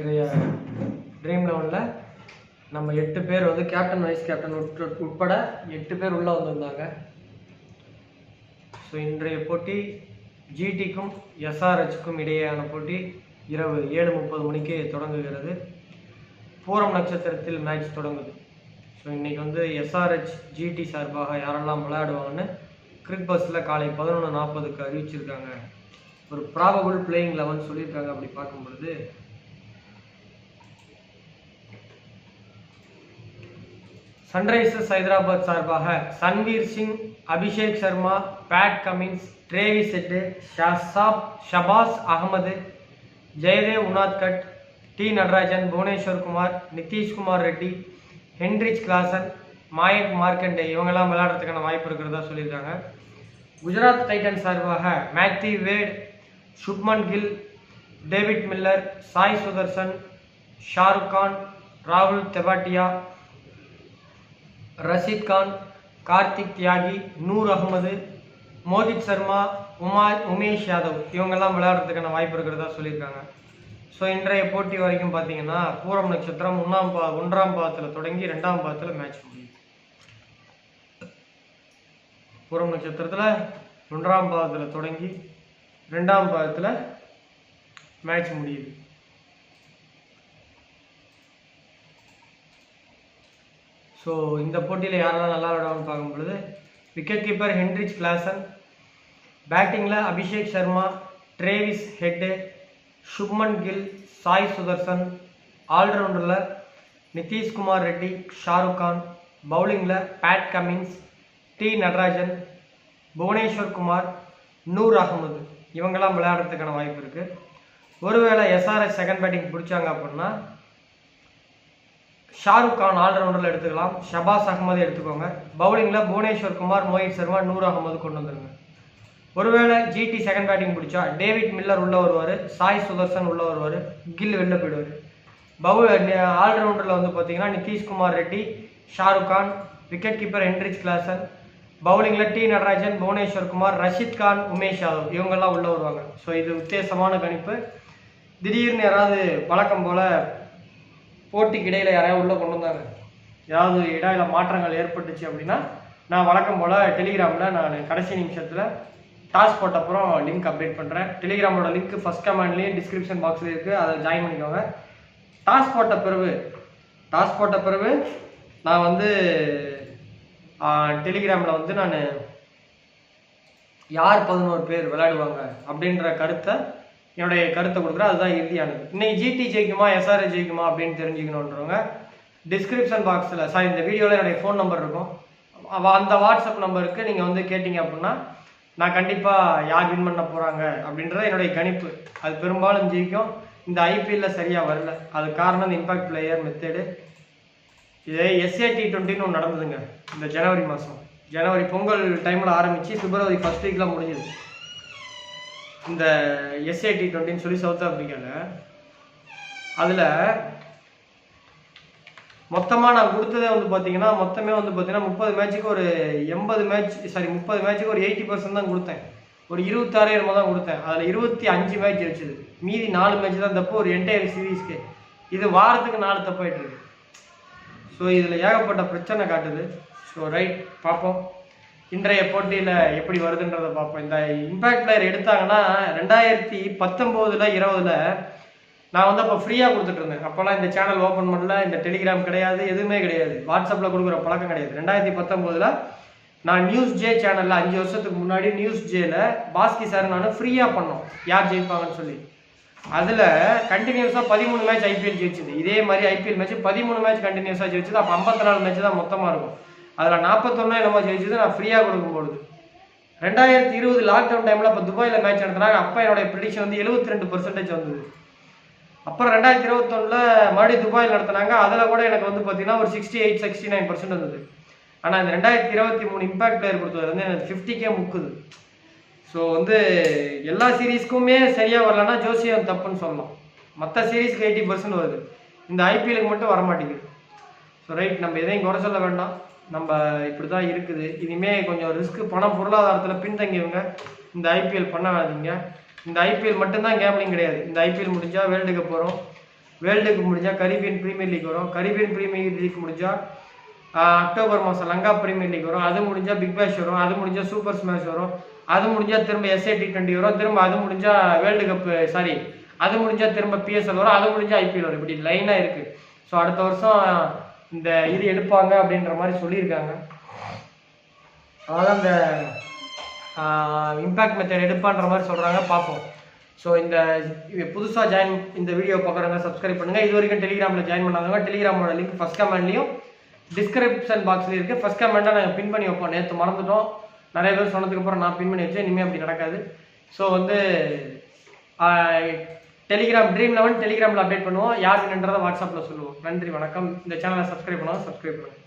இன்றைய ட்ரீம் 11ல் நம்ம 8 பேர் வந்து கேப்டன் வைஸ் கேப்டன் உட்பட 8 பேர் உள்ளே வந்திருந்தாங்க. ஸோ இன்றைய போட்டி ஜிடிக்கும் எஸ்ஆர்ஹெச்சுக்கும் இடையேயான போட்டி இரவு 7:30 மணிக்கு தொடங்குகிறது. பூரம் நட்சத்திரத்தில் மேட்ச் தொடங்குது. ஸோ இன்றைக்கி வந்து எஸ்ஆர்ஹெச் ஜிடி சார்பாக யாரெல்லாம் விளையாடுவாங்கன்னு கிரிக் பஸ்ஸில் காலை 11:40க்கு அறிவிச்சிருக்காங்க. ஒரு ப்ராபபிள் பிளேயிங் 11 சொல்லியிருக்காங்க. அப்படி பார்க்கும்பொழுது சன்ரைசர்ஸ் ஹைதராபாத் சார்பாக Sanvir Singh, Abhishek Sharma, Pat Cummins, Travis head, Shabaz Ahmed, Jayadev Unadkat, D Natarajan, Bhuvneshwar Kumar, Nitish Kumar Reddy, Heinrich Klaasen, மாயக் மார்க்கண்டே இவங்கெல்லாம் விளையாடுறதுக்கான வாய்ப்பு இருக்கிறதா சொல்லியிருக்காங்க. குஜராத் டைட்டன்ஸ் சார்பாக Matthew Wade, Shubman Gill, David Miller, Sai Sudarshan, Shahrukh Khan, ராகுல் தெவாட்டியா, ரஷீத் கான், கார்த்திக் தியாகி, நூர் அகமது, மோஹித் சர்மா, உமேஷ் யாதவ் இவங்கெல்லாம் விளையாடுறதுக்கான வாய்ப்பு இருக்கிறதா சொல்லியிருக்காங்க. ஸோ இன்றைய போட்டி வரைக்கும் பார்த்தீங்கன்னா பூரம் நட்சத்திரம் 1ஆம் பாதத்தில் தொடங்கி 2ஆம் பாதத்தில் மேட்ச் முடியுது. பூரம் நட்சத்திரத்தில் 1ஆம் பாதத்தில் தொடங்கி 2ஆம் பாதத்தில் மேட்ச் முடியுது. ஸோ இந்த போட்டியில் யாரெல்லாம் நல்லா விளையாடுவான்னு பார்க்கும்பொழுது விக்கெட் கீப்பர் ஹென்ரிச் கிளாசன், பேட்டிங்கில் Abhishek Sharma, Travis head, Shubman Gill, Sai Sudarshan, ஆல்ரவுண்டரில் Nitish Kumar Reddy, Shahrukh Khan, பவுலிங்கில் Pat Cummins, D Natarajan, Bhuvneshwar Kumar, Noor Ahmed இவங்கெல்லாம் விளையாடுறதுக்கான வாய்ப்பு இருக்குது. ஒருவேளை எஸ்ஆர்எஸ் செகண்ட் பேட்டிங் பிடிச்சாங்க அப்படின்னா ஷாருக் கான் ஆல்ரவுண்டரில் எடுத்துக்கலாம், ஷபாஸ் அகமது எடுத்துக்கோங்க. பவுலிங்கில் புவனேஸ்வர் குமார், மோஹித் சர்மா, நூர் அகமது கொண்டு வந்துருங்க. ஒருவேளை ஜிடி செகண்ட் பேட்டிங் பிடிச்சா டேவிட் மில்லர் உள்ளே வருவார், சாய் சுதர்சன் உள்ளே வருவார், கில் வெளில போயிடுவார். ஆல்ரவுண்டரில் வந்து பார்த்தீங்கன்னா Nitish Kumar Reddy, Shahrukh Khan, wicket keeper Heinrich Klaasen, பவுலிங்கில் டி நடராஜன், புவனேஸ்வர் குமார், ரஷீத் கான், உமேஷ் யாதவ் இவங்கெல்லாம் உள்ளே வருவாங்க. ஸோ இது வித்தியாசமான கணிப்பு. திடீர்னு யாராவது வழக்கம் போல் போட்டிக்கு இடையில் யாராவது உள்ளே கொண்டு வந்தாங்க, ஏதாவது இடையில மாற்றங்கள் ஏற்பட்டுச்சு அப்படின்னா நான் வழக்கம் போல் டெலிகிராமில் நான் கடைசி நிமிஷத்தில் டாஸ் போட்ட அப்புறம் லிங்க் அப்டேட் பண்ணுறேன். டெலிகிராமோட லிங்க் ஃபஸ்ட் கமெண்ட்லேயும் டிஸ்கிரிப்ஷன் பாக்ஸ்லேயும் இருக்குது, அதை ஜாயின் பண்ணிக்கோங்க. டாஸ் போட்ட பிறகு நான் வந்து டெலிகிராமில் வந்து நான் யார் 11 பேர் விளையாடுவாங்க அப்படின்ற என்னுடைய கருத்தை கொடுக்குறேன். அதுதான் இறுதியானது. இன்னைக்கு ஜிடி ஜெயிக்குமா எஸ்ஆர்ஹெச் ஜெயிக்குமா அப்படின்னு தெரிஞ்சுக்கணுன்றவங்க டிஸ்கிரிப்ஷன் பாக்ஸில் இந்த வீடியோவில் என்னுடைய ஃபோன் நம்பர் இருக்கும். அந்த வாட்ஸ்அப் நம்பருக்கு நீங்கள் வந்து கேட்டிங்க அப்படின்னா நான் கண்டிப்பாக யார் வின் பண்ண போகிறாங்க அப்படின்றத என்னுடைய கணிப்பு. அது பெரும்பாலும் ஜெயிக்கும். இந்த ஐபிஎல்லில் சரியாக வரல. அது காரணம் இந்த இம்பாக்ட் பிளேயர் மெத்தேடு. இதே SA-T20ன்னு ஒன்று நடந்ததுங்க இந்த ஜனவரி மாதம். ஜனவரி பொங்கல் டைமில் ஆரம்பித்து பிப்ரவரி ஃபர்ஸ்ட் வீக்கில் முடிஞ்சது. இந்த SA-T20ன்னு சொல்லி சவுத் ஆப்பிரிக்காவில் அதில் மொத்தமாக நான் கொடுத்ததே வந்து பார்த்தீங்கன்னா 30 மேட்சுக்கு ஒரு 30 மேட்சுக்கு ஒரு 80% தான் கொடுத்தேன். ஒரு 26 என்னமோ தான் கொடுத்தேன். அதில் 25 மேட்ச் ஜெயிச்சது. மீதி 4 மேட்ச் தான் தப்பு. ஒரு என்டையர் சீரீஸ்க்கு இது வாரத்துக்கு 4 தப்பாயிட்டு இருக்கு. ஸோ இதில் ஏகப்பட்ட பிரச்சனை காட்டுது. ஸோ ரைட், பார்ப்போம் இன்றைய போட்டியில் எப்படி வருதுன்றதை பார்ப்போம். இந்த இம்பாக்ட் பிளேயர் எடுத்தாங்கன்னா 2019 20 நான் வந்து அப்போ ஃப்ரீயாக கொடுத்துட்டு இருந்தேன். அப்போல்லாம் இந்த சேனல் ஓப்பன் பண்ணல, இந்த டெலிகிராம் கிடையாது, எதுவுமே கிடையாது, வாட்ஸ்அப்பில் கொடுக்குற பழக்கம் கிடையாது. 2019 நான் நியூஸ் ஜே சேனலில் 5 வருஷத்துக்கு முன்னாடி நியூஸ் ஜேல பாஸ்கி சார் நான் ஃப்ரீயாக பண்ணோம் யார் ஜெயிப்பாங்கன்னு சொல்லி. அதில் கண்டினியூஸாக 13 மேட்ச் ஐபிஎல் ஜெயிச்சுது. இதே மாதிரி ஐபிஎல் மேட்ச் 13 மேட்ச் கண்டினியூஸாக ஜெயிச்சது. அப்போ 54 மேட்ச் தான் மொத்தமாக இருக்கும். அதில் 41 என்னமோ ஜெயிச்சது நான் ஃப்ரீயாக கொடுக்கும்பொழுது. 2020 லாக்டவுன் டைமில் இப்போ துபாயில் மேட்ச் நடத்தினாங்க. அப்போ என்னுடைய ப்ரிடிக்ஷன் வந்து 72% வந்தது. அப்புறம் 2021 மறுபடியும் துபாயில் நடத்தினாங்க. அதில் கூட எனக்கு வந்து பார்த்தீங்கன்னா ஒரு 68-69% வந்தது. ஆனால் இந்த 2023 இம்பாக்ட் பிளேயர் கொடுத்தது வந்து எனக்கு 50K முக்குது. ஸோ வந்து எல்லா சீரீஸ்க்குமே சரியாக வரலன்னா ஜோசியம் தப்புன்னு சொல்லலாம். மற்ற சீரீஸ்க்கு 80% வருது, இந்த ஐபிஎலுக்கு மட்டும் வரமாட்டேங்குது. ஸோ ரைட், நம்ம எதையும் குறை சொல்ல வேண்டாம். நம்ம இப்படி தான் இருக்குது. இனிமேல் கொஞ்சம் ரிஸ்க்கு, பணம் பொருளாதாரத்தில் பின்தங்கியவங்க இந்த ஐபிஎல் பண்ணாதீங்க. இந்த ஐபிஎல் மட்டும்தான் கேம்லிங் கிடையாது. இந்த ஐபிஎல் முடிஞ்சால் வேர்ல்டு கப் வரும். வேர்ல்டுக்கு முடிஞ்சால் கரீபியன் பிரீமியர் லீக் வரும். கரீபியன் பிரீமியர் லீக் முடிஞ்சால் அக்டோபர் மாதம் லங்கா பிரீமியர் லீக் வரும். அது முடிஞ்சால் பிக் பேஷ் வரும். அது முடிஞ்சால் சூப்பர் ஸ்மாஷ் வரும். அது முடிஞ்சால் திரும்ப SA T20 வரும். திரும்ப அது முடிஞ்சால் வேர்ல்டு கப்பு அது முடிஞ்சால் திரும்ப PSL வரும். அது முடிஞ்சால் IPL வரும். இப்படி லைனாக இருக்குது. ஸோ அடுத்த வருஷம் இந்த இது எடுப்பாங்க அப்படின்ற மாதிரி சொல்லியிருக்காங்க. அதான் இந்த இம்பேக்ட் மெத்தட் எடுப்பான்ற மாதிரி சொல்கிறாங்க. பார்ப்போம். ஸோ இந்த புதுசாக இந்த வீடியோ பார்க்குறவங்க சப்ஸ்கிரைப் பண்ணுங்கள். இது வரைக்கும் டெலிகிராமில் ஜாயின் பண்ணாதவங்க டெலிகிராமோட லிங்க் ஃபஸ்ட் கமெண்ட்லையும் டிஸ்கிரிப்ஷன் பாக்ஸ்லேயும் இருக்குது. ஃபஸ்ட் கமெண்ட்டாக நாங்கள் பின் பண்ணி வைப்போம். நேற்று மறந்துட்டோம். நிறைய பேர் சொன்னதுக்கப்புறம் நான் பின் பண்ணி வச்சேன். இனிமேல் அப்படி நடக்காது. ஸோ டெலிகிராம் Dream11 டெலிகிராமில் அப்டேட் பண்ணுவோம். யார் என்னன்றதை வாட்ஸ்அப்பில் சொல்லுவோம். நன்றி, வணக்கம். இந்த சேனலை சப்ஸ்கிரைப் பண்ணுவோம். சப்ஸ்கிரைப் பண்ணுங்கள்.